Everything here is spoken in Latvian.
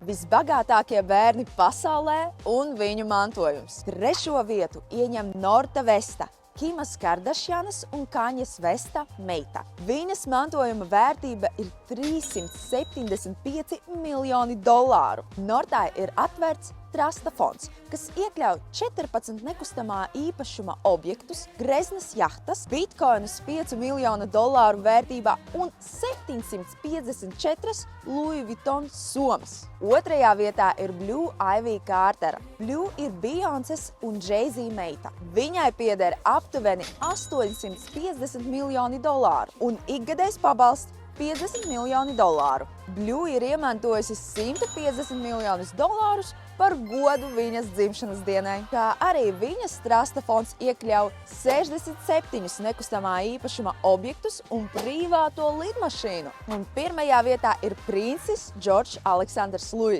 Visbagātākie bērni pasaulē un viņu mantojums. 3. vietu ieņem Norta Vesta, Kimas Kardašjanas un Kaņas Vesta meita. Viņas mantojuma vērtība ir $375 miljoni. Nortai ir atvērts trasta fonds, kas iekļauj 14 nekustamā īpašuma objektus, greznas jahtas, bitkoinus $5 miljonu vērtībā un 754 Louis Vuitton somas. 2. vietā ir Blue Ivy Cartera. Blue ir Beyoncés un Jay-Z meita. Viņai pieder aptuveni $850 miljoni un ikgadējs pabalsts $50 miljoni. Blue ir iemantojusi $150 miljonus par godu viņas dzimšanas dienai, kā arī viņas trasta fonds iekļauj 67 nekustamā īpašuma objektus un privāto lidmašīnu. Un 1. vietā ir princis Džordžs Aleksandrs Luis.